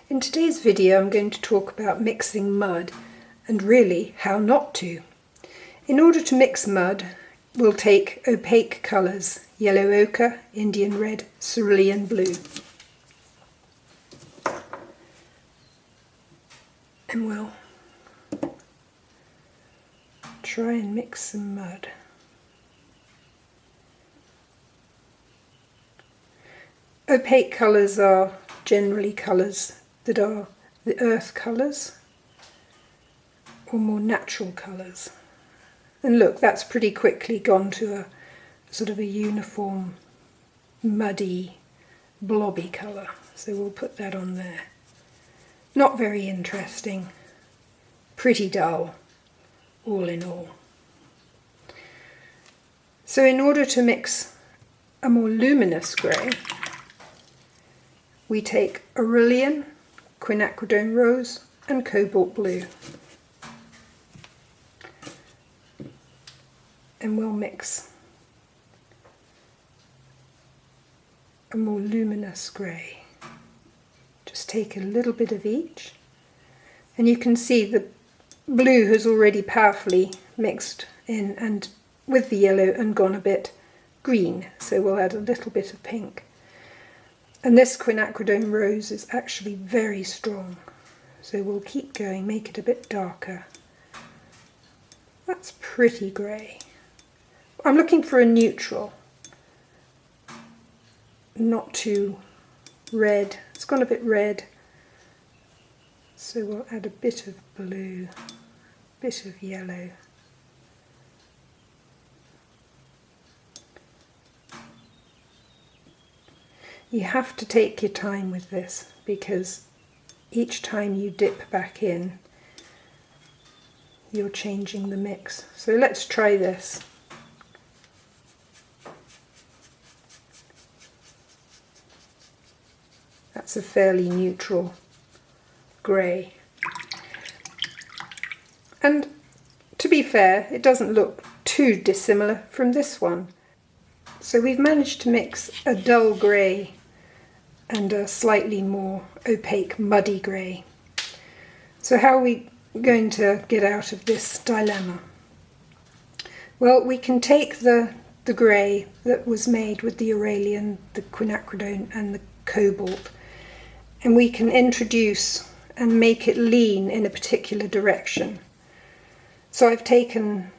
In today's video I'm going to talk about mixing mud and really how not to. In order to mix mud we'll take opaque colours, yellow ochre, Indian red, cerulean blue. And we'll try and mix some mud. Opaque colours are generally colours that are the earth colours or more natural colours. And look, that's pretty quickly gone to a sort of a uniform, muddy, blobby colour. So we'll put that on there. Not very interesting, pretty dull, all in all. So in order to mix a more luminous grey, we take Aurelian, quinacridone rose and cobalt blue, and we'll mix a more luminous grey. Just take a little bit of each, and you can see the blue has already powerfully mixed in and with the yellow and gone a bit green, so we'll add a little bit of pink. And this quinacridone rose is actually very strong, so we'll keep going, make it a bit darker. That's pretty grey. I'm looking for a neutral, not too red. It's gone a bit red, so we'll add a bit of blue, a bit of yellow. You have to take your time with this because each time you dip back in, you're changing the mix. So let's try this. That's a fairly neutral grey. And to be fair, it doesn't look too dissimilar from this one. So we've managed to mix a dull grey and a slightly more opaque muddy grey. So how are we going to get out of this dilemma? Well, we can take the grey that was made with the Aurelian, the quinacridone and the cobalt, and we can introduce and make it lean in a particular direction. So I've taken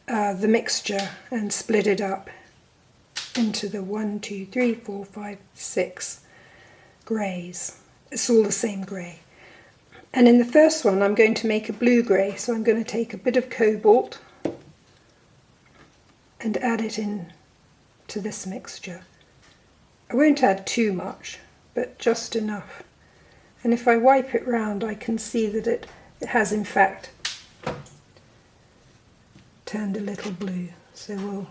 the mixture and split it up into the 1, 2, 3, 4, 5, 6 greys. It's all the same grey. And in the first one I'm going to make a blue grey, so I'm going to take a bit of cobalt and add it in to this mixture. I won't add too much, but just enough. And if I wipe it round I can see that it has in fact turned a little blue, so we'll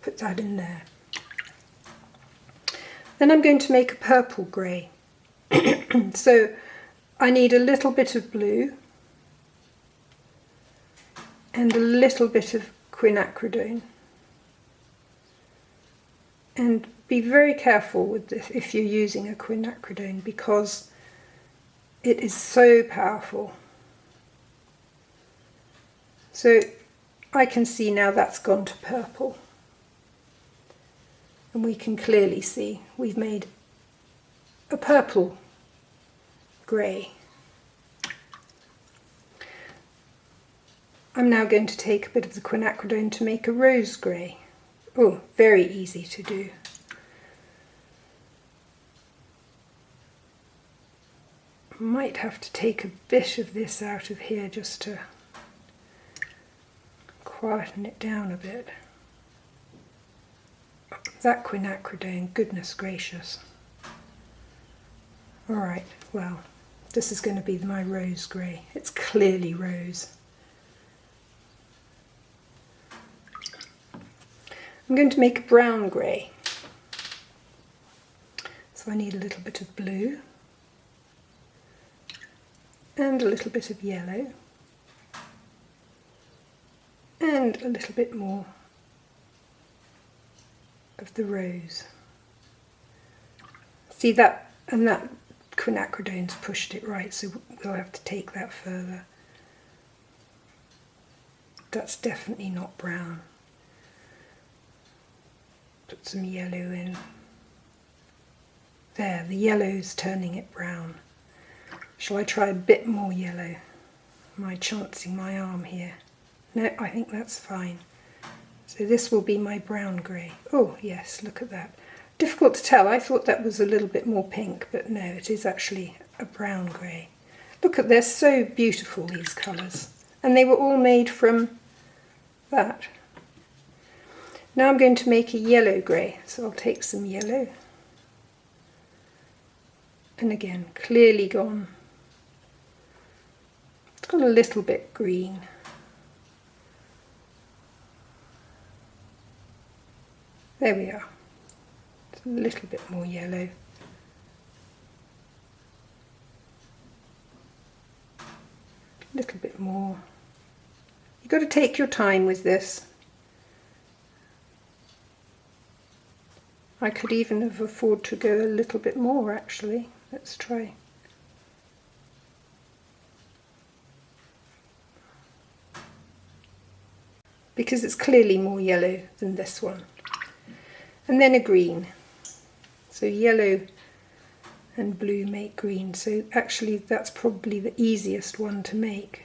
put that in there. Then I'm going to make a purple grey. So I need a little bit of blue and a little bit of quinacridone. And be very careful with this if you're using a quinacridone because it is so powerful. So I can see now that's gone to purple. And we can clearly see we've made a purple grey. I'm now going to take a bit of the quinacridone to make a rose grey. Oh, very easy to do. Might have to take a bit of this out of here just to quieten it down a bit. That quinacridone, goodness gracious. Alright, well, this is going to be my rose grey. It's clearly rose. I'm going to make a brown grey. So I need a little bit of blue and a little bit of yellow and a little bit more of the rose. See that, and that quinacridone's pushed it right, so we'll have to take that further. That's definitely not brown. Put some yellow in. There, the yellow's turning it brown. Shall I try a bit more yellow? Am I chancing my arm here? No, I think that's fine. So this will be my brown grey. Oh yes, look at that. Difficult to tell. I thought that was a little bit more pink, but no, it is actually a brown grey. Look at, they're so beautiful, these colours. And they were all made from that. Now I'm going to make a yellow grey, so I'll take some yellow. And again, clearly gone. It's got a little bit green. There we are. It's a little bit more yellow. A little bit more. You've got to take your time with this. I could even have afforded to go a little bit more actually. Let's try. Because it's clearly more yellow than this one. And then a green. So yellow and blue make green. So actually that's probably the easiest one to make.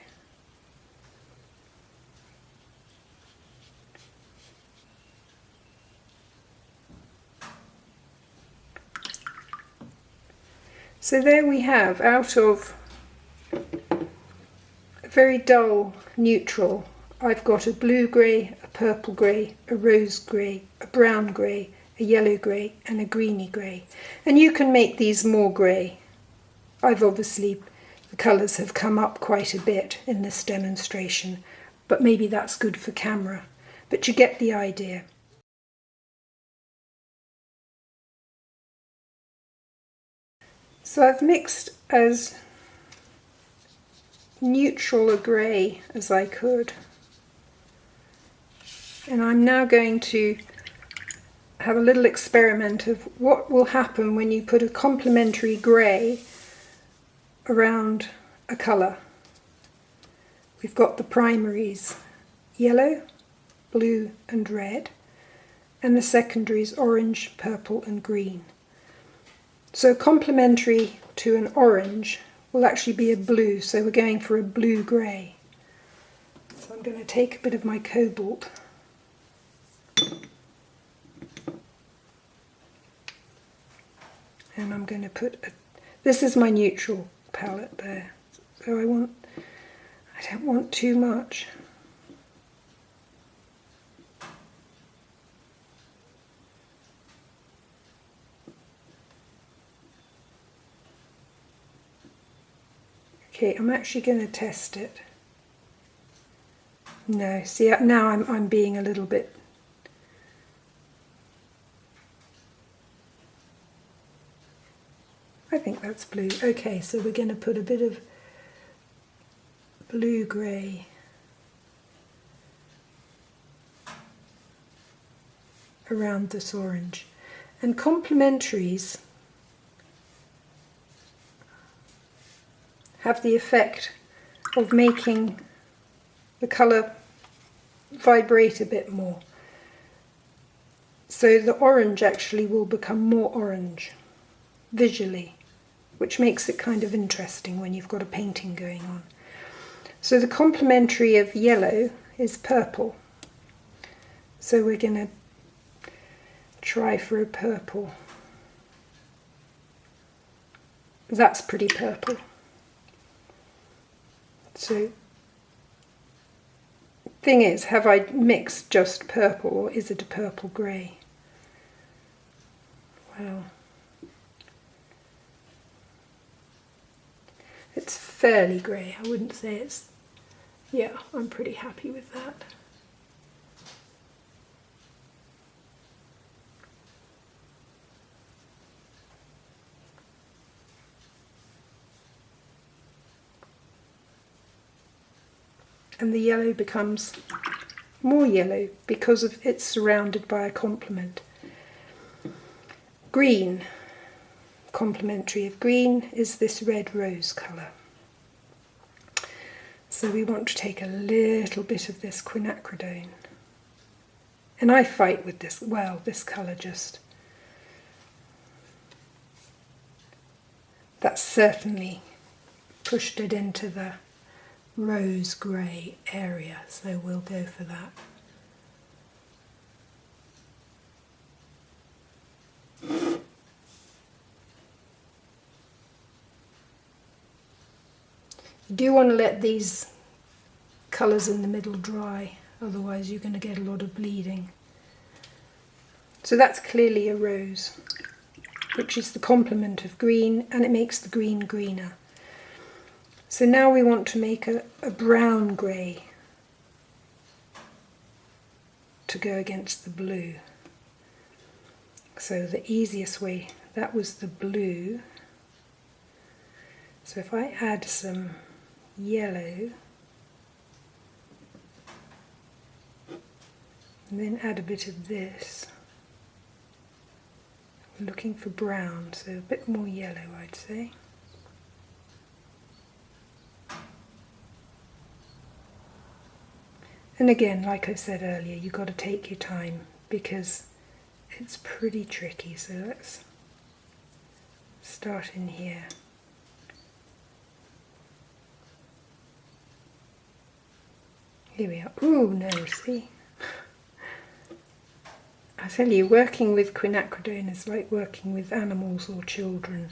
So there we have, out of a very dull neutral, I've got a blue grey, a purple grey, a rose grey, a brown grey, a yellow grey and a greeny grey. And you can make these more grey. I've obviously, the colours have come up quite a bit in this demonstration, but maybe that's good for camera. But you get the idea. So I've mixed as neutral a grey as I could. And I'm now going to have a little experiment of what will happen when you put a complementary grey around a colour. We've got the primaries yellow, blue and red, and the secondaries orange, purple and green. So complementary to an orange will actually be a blue, so we're going for a blue-grey. So I'm going to take a bit of my cobalt and I'm going to put this is my neutral palette there, so I don't want too much. Okay, I'm actually going to test it. No, see now I'm being a little bit. I think that's blue. Okay, so we're going to put a bit of blue-grey around this orange. And complementaries have the effect of making the colour vibrate a bit more. So the orange actually will become more orange visually, which makes it kind of interesting when you've got a painting going on. So the complementary of yellow is purple. So we're going to try for a purple. That's pretty purple. So, thing is, have I mixed just purple or is it a purple grey? Well, it's fairly grey. I wouldn't say it's, yeah, I'm pretty happy with that. And the yellow becomes more yellow because of it's surrounded by a complement. Green. complementary of green is this red rose colour. So we want to take a little bit of this quinacridone. And I fight with this, well, this colour just, that's certainly pushed it into the rose grey area, so we'll go for that. You do want to let these colours in the middle dry, otherwise you're going to get a lot of bleeding. So that's clearly a rose, which is the complement of green, and it makes the green greener. So now we want to make a brown grey to go against the blue. So the easiest way, that was the blue. So if I add some yellow, and then add a bit of this, I'm looking for brown, so a bit more yellow I'd say. And again, like I said earlier, you've got to take your time because it's pretty tricky, so let's start in here. Here we are. Ooh, no, see? I tell you, working with quinacridone is like working with animals or children.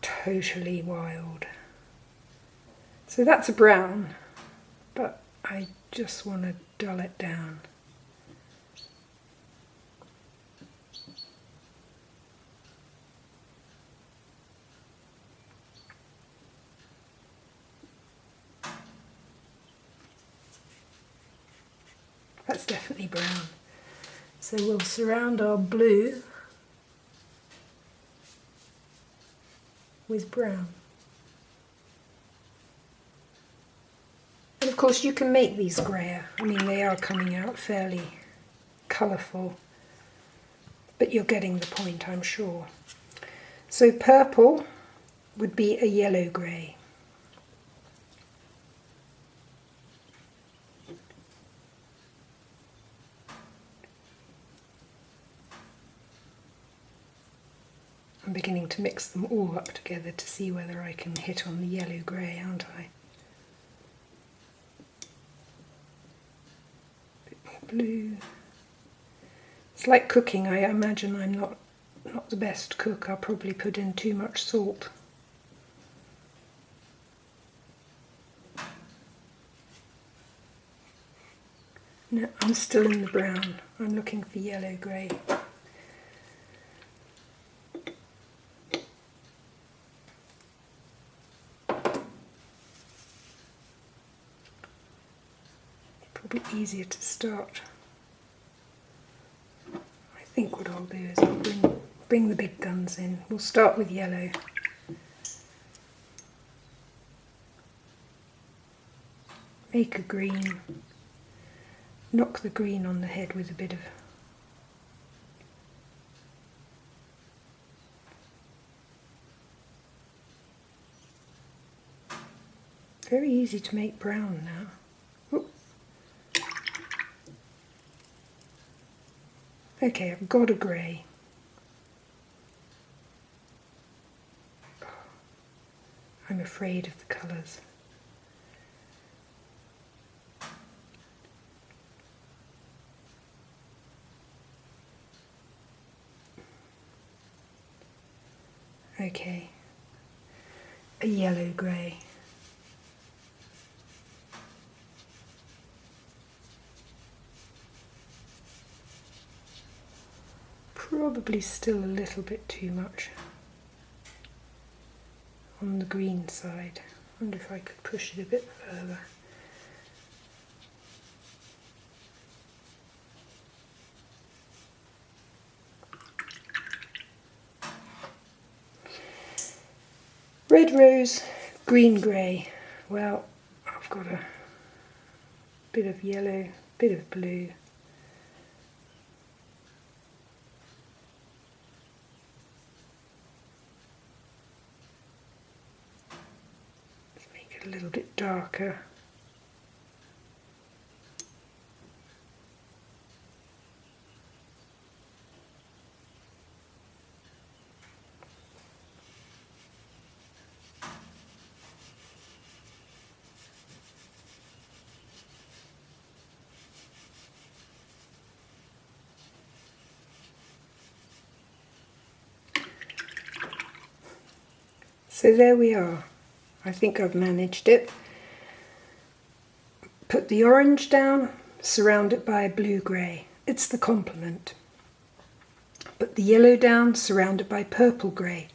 Totally wild. So that's a brown, but I just want to dull it down. That's definitely brown. So we'll surround our blue with brown. And of course you can make these greyer. I mean, they are coming out fairly colourful, but you're getting the point, I'm sure. So purple would be a yellow grey. I'm beginning to mix them all up together to see whether I can hit on the yellow grey, aren't I? Bit more blue. It's like cooking. I imagine I'm not the best cook. I'll probably put in too much salt. No, I'm still in the brown. I'm looking for yellow grey. Probably easier to start. I think what I'll do is I'll bring the big guns in. We'll start with yellow. Make a green. Knock the green on the head with a bit of very easy to make brown now. Okay, I've got a grey. I'm afraid of the colours. Okay, a yellow grey. Probably still a little bit too much on the green side. I wonder if I could push it a bit further. Red rose, green grey. Well, I've got a bit of yellow, bit of blue. little bit darker. So there we are. I think I've managed it. Put the orange down, surround it by a blue-grey. It's the complement. Put the yellow down, surround it by purple-grey.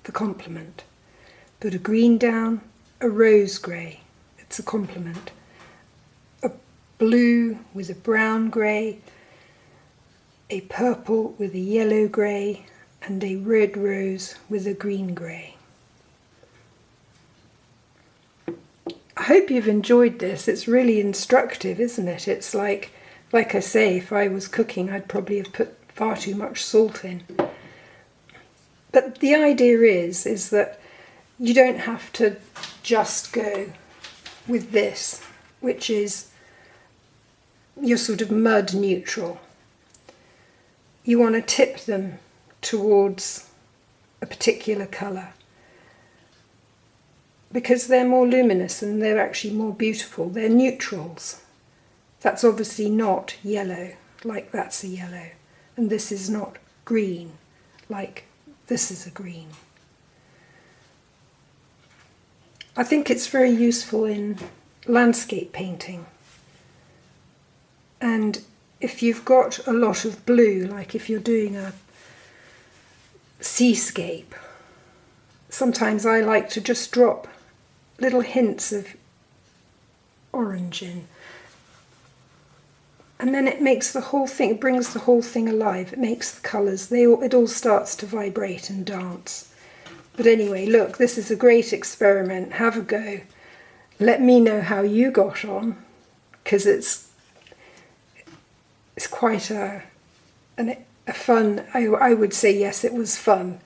The complement. Put a green down, a rose-grey. It's a complement. A blue with a brown-grey, a purple with a yellow-grey, and a red rose with a green-grey. I hope you've enjoyed this. It's really instructive, isn't it? It's like I say, if I was cooking, I'd probably have put far too much salt in. But the idea is that you don't have to just go with this, which is your sort of mud neutral. You want to tip them towards a particular colour because they're more luminous and they're actually more beautiful. They're neutrals. That's obviously not yellow, like that's a yellow, and this is not green, like this is a green. I think it's very useful in landscape painting, and if you've got a lot of blue, like if you're doing a seascape, sometimes I like to just drop little hints of orange in, and then it makes the whole thing, it brings the whole thing alive. It makes the colours, it all starts to vibrate and dance. But anyway, look, this is a great experiment. Have a go. Let me know how you got on, because it's quite a fun, I would say yes, it was fun.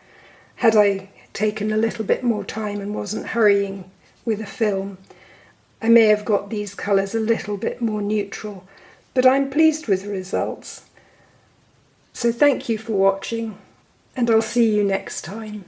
Had I taken a little bit more time and wasn't hurrying with a film, I may have got these colours a little bit more neutral, but I'm pleased with the results. So thank you for watching, and I'll see you next time.